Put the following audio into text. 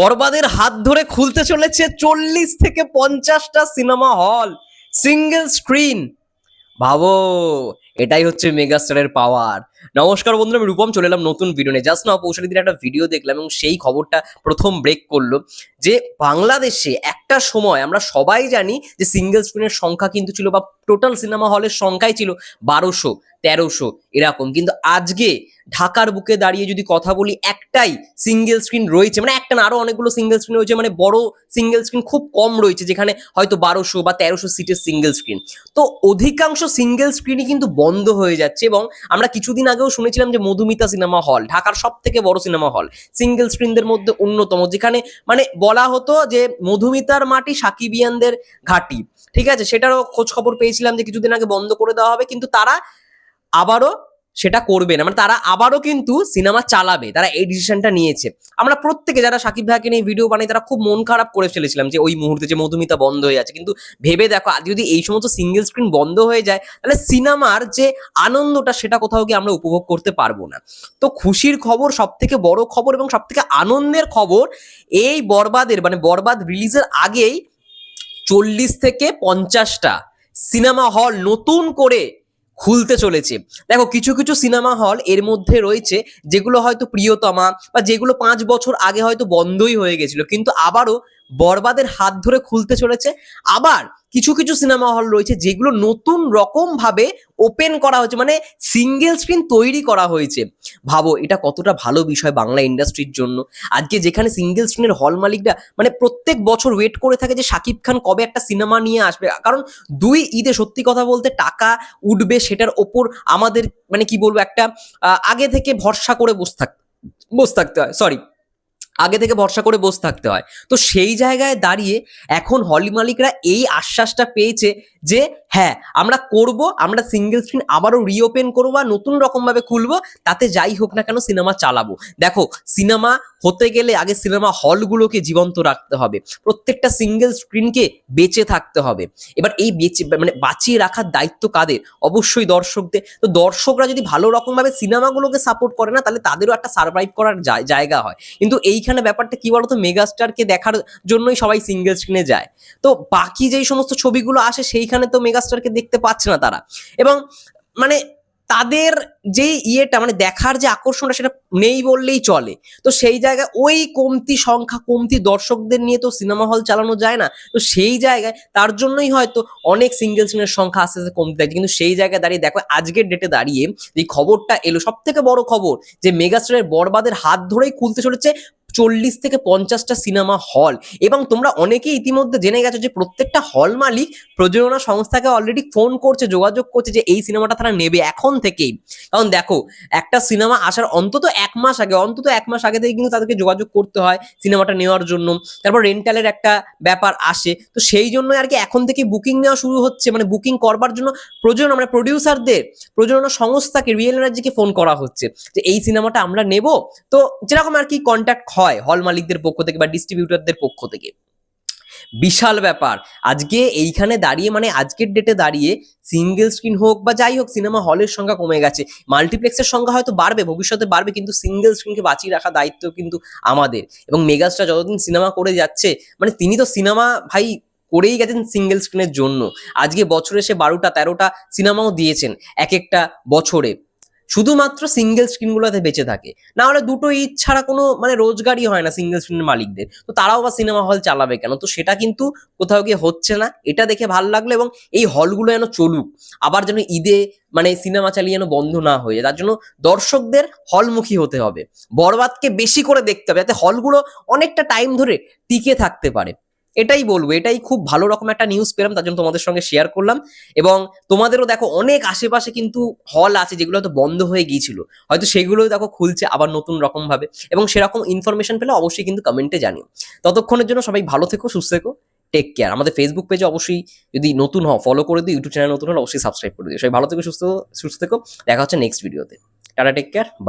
বরবাদের হাত ধরে খুলতে চলেছে 40 থেকে 50টা সিনেমা হল, সিঙ্গেল স্ক্রিন। ভাবো, এটাই হচ্ছে মেগাস্টারের পাওয়ার। নমস্কার বন্ধুরা, আমি রূপম চলে এলাম নতুন ভিডিও নিয়ে। জাস্ট না পৌঁছালি দিন একটা ভিডিও দেখলাম এবং সেই খবরটা প্রথম ব্রেক করলো যে বাংলাদেশে একটা সময় আমরা সবাই জানি যে সিঙ্গেল স্ক্রিনের সংখ্যা কিন্তু ছিল, বা টোটাল সিনেমা হলের সংখ্যাই ছিল 1200-1300 এরকম। কিন্তু আজকে ঢাকার বুকে দাঁড়িয়ে যদি কথা বলি, একটাই সিঙ্গেল স্ক্রিন রয়েছে, মানে একটা না, আরো অনেকগুলো সিঙ্গেল স্ক্রিন রয়েছে, মানে বড় সিঙ্গেল স্ক্রিন খুব কম রয়েছে, যেখানে হয়তো 1200 বা 1300 সিটের সিঙ্গেল স্ক্রিন। তো অধিকাংশ সিঙ্গেল স্ক্রিনই কিন্তু বন্ধ হয়ে যাচ্ছে। এবং আমরা কিছুদিন আগেও শুনেছিলাম যে মধুমিতা সিনেমা হল ঢাকার সব থেকে বড় সিনেমা হল, সিঙ্গেল স্ক্রিনদের মধ্যে অন্যতম, যেখানে মানে বলা হতো যে মধুমিতার মাটি সাকিবিয়ানদের ঘাঁটি। ঠিক আছে, সেটারও খোঁজ খবর পেয়েছিলাম যে কিছুদিন আগে বন্ধ করে দেওয়া হবে, কিন্তু তারা আবারও সেটা করবে না, মানে তারা আবারও কিন্তু সিনেমা চালাবে, তারা এই ডিসিশনটা নিয়েছে। আমরা প্রত্যেকে যারা সাকিব ভাইকে নিয়ে ভিডিও বানাই তারা খুব মন খারাপ করে ফেলেছিলাম যে ওই মুহূর্তে যে মধুমিতা বন্ধ হয়ে যাচ্ছে। কিন্তু ভেবে দেখো, আজ যদি এই সমস্ত সিঙ্গেল স্ক্রিন বন্ধ হয়ে যায়, তাহলে সিনেমার যে আনন্দটা সেটা কোথাও গিয়ে আমরা উপভোগ করতে পারবো না। তো খুশির খবর, সব থেকে বড় খবর এবং সব থেকে আনন্দের খবর, এই বরবাদের মানে বরবাদ রিলিজের আগেই 40 থেকে 50টা সিনেমা হল নতুন করে খুলতে চলেছে। দেখো, কিছু কিছু সিনেমা হল এর মধ্যে রয়েছে যেগুলো হয়তো প্রিয়তমা, বা যেগুলো 5 বছর আগে হয়তো বন্ধই হয়ে গেছিল, কিন্তু আবারও বরবাদের হাত ধরে খুলতে চলেছে। আবার কিছু কিছু সিনেমা হল রয়েছে যেগুলো নতুন রকম ভাবে ওপেন করা হয়েছে, মানে সিঙ্গেল স্ক্রিন তৈরি করা হয়েছে। ভাবো, এটা কতটা ভালো বিষয় বাংলা ইন্ডাস্ট্রির জন্য। আজকে যেখানে সিঙ্গেল স্ক্রিনের হল মালিকরা মানে প্রত্যেক বছর ওয়েট করে থাকে যে শাকিব খান কবে একটা সিনেমা নিয়ে আসবে, কারণ দুই ঈদে সত্যি কথা বলতে টাকা উঠবে সেটার ওপর আমাদের মানে কি বলবো, একটা আগে থেকে ভরসা করে বসে থাকতে হয়, সরি, আগে থেকে ভরসা করে বসে থাকতে হয়। তো সেই জায়গায় দাঁড়িয়ে এখন হল মালিকরা এই আশ্বাসটা পেয়েছে যে হ্যাঁ, আমরা করব, আমরা সিঙ্গেল স্ক্রিন আবারও রিওপেন করবো বা নতুন রকম ভাবে খুলবো, তাতে যাই হোক না কেন সিনেমা চালাবো। দেখো, সিনেমা হতে গেলে আগে সিনেমা হলগুলোকে জীবন্ত রাখতে হবে, প্রত্যেকটা সিঙ্গেল স্ক্রিনকে বেঁচে থাকতে হবে। এবার এই বেঁচে মানে বাঁচিয়ে রাখার দায়িত্ব কাদের? অবশ্যই দর্শকদের। তো দর্শকরা যদি ভালো রকম ভাবে সিনেমাগুলোকে সাপোর্ট করে না, তাহলে তাদেরও একটা সার্ভাইভ করার জায়গা হয়। কিন্তু এইখানে ব্যাপারটা কি বলতো, মেগাস্টারকে দেখার জন্যই সবাই সিঙ্গেল স্ক্রিনে যায়। তো বাকি যেই সমস্ত ছবিগুলো আসে সেইখানে তো মেগাস্টারকে দেখতে পাচ্ছে না তারা। এবং মানে তাদের যেই ইয়েটা মানে দেখার যে আকর্ষণটা সেটা নেই বললেই চলে। তো সেই জায়গায় ওই কমতি সংখ্যা, কমতি দর্শকদের নিয়ে তো সিনেমা হল চালানো যায় না। তো সেই জায়গায় তার জন্যই হয়তো অনেক সিঙ্গেল স্ক্রিনের সংখ্যা আস্তে আস্তে কমতে থাকে। কিন্তু সেই জায়গায় দাঁড়িয়ে দেখো, আজকের ডেটে দাঁড়িয়ে এই খবরটা এলো, সব থেকে বড় খবর, যে মেগাস্টারের বরবাদের হাত ধরেই খুলতে চলেছে 40 থেকে 50টা সিনেমা হল। এবং তোমরা অনেকেই ইতিমধ্যে জেনে গেছো যে প্রত্যেকটা হল মালিক প্রযোজনা সংস্থাকে অলরেডি ফোন করছে, যোগাযোগ করছে যে এই সিনেমাটা তারা নেবে এখন থেকেই। কারণ দেখো, একটা সিনেমা আসার অন্তত 1 মাস আগে, অন্তত 1 মাস আগে থেকে কিন্তু তাদেরকে যোগাযোগ করতে হয় সিনেমাটা নেওয়ার জন্য। তারপর রেন্টালের একটা ব্যাপার আসে। তো সেই জন্য আর কি এখন থেকে বুকিং নেওয়া শুরু হচ্ছে, মানে বুকিং করবার জন্য প্রযোজনা মানে প্রডিউসারদের, প্রযোজনা সংস্থাকে, রিয়েল এনার্জিকে ফোন করা হচ্ছে যে এই সিনেমাটা আমরা নেব। তো যেরকম আর কি কন্ট্যাক্ট হয় হল মালিকদের পক্ষ থেকে বা ডিস্ট্রিবিউটরদের পক্ষ থেকে। বিশাল ব্যাপার। আজকে এইখানে দাঁড়িয়ে মানে আজকের ডেটে দাঁড়িয়ে সিঙ্গেল স্ক্রিন হোক বা যাই হোক, সিনেমা হলের সংখ্যা কমে গেছে। মাল্টিপ্লেক্সের সংখ্যা হয়তো বাড়বে, ভবিষ্যতে বাড়বে, কিন্তু সিঙ্গেল স্ক্রিনকে বাঁচিয়ে রাখা দায়িত্ব কিন্তু আমাদের। এবং মেগাস্টার যতদিন সিনেমা করে যাচ্ছে, মানে তিনি তো সিনেমা ভাই করেই গেছেন সিঙ্গেল স্ক্রিনের জন্য। আজকে বছরে সে 12টা-13টা সিনেমাও দিয়েছেন এক একটা বছরে, শুধুমাত্র সিঙ্গেল স্ক্রিনগুলোতে বেঁচে থাকে। না হলে দুটো ঈদ ছাড়া কোনো মানে রোজগারই হয় না সিঙ্গেল স্ক্রিনের মালিকদের। তো তারাও বা সিনেমা হল চালাবে কেন? তো সেটা কিন্তু কোথাও গিয়ে হচ্ছে না। এটা দেখে ভালো লাগলো। এবং এই হলগুলো যেন চলুক, আবার যেন ঈদে মানে সিনেমা চালিয়ে যেন বন্ধ না হয়ে যায়, তার জন্য দর্শকদের হলমুখী হতে হবে, বরবাদকে বেশি করে দেখতে হবে, যাতে হলগুলো অনেকটা টাইম ধরে টিকে থাকতে পারে। এটাই বলবো, এটাই খুব ভালো রকম একটা নিউজ পেলাম, তার জন্য তোমাদের সঙ্গে শেয়ার করলাম। এবং তোমাদেরও দেখো অনেক আশেপাশে কিন্তু হল আছে যেগুলো হয়তো বন্ধ হয়ে গিয়েছিল, হয়তো সেগুলোও দেখো খুলছে আবার নতুন রকম ভাবে। এবং সেরকম ইনফরমেশন পেলে অবশ্যই কিন্তু কমেন্টে জানিও। ততক্ষণের জন্য সবাই ভালো থেকো, সুস্থ থেকো, টেক কেয়ার। আমাদের ফেসবুক পেজে অবশ্যই যদি নতুন হও ফলো করে দিও, ইউটিউব চ্যানেল নতুন হলে অবশ্যই সাবস্ক্রাইব করে দিও। সবাই ভালো থেকো, সুস্থ থেকো। দেখা হচ্ছে নেক্সট ভিডিওতে। Tata, take care, by.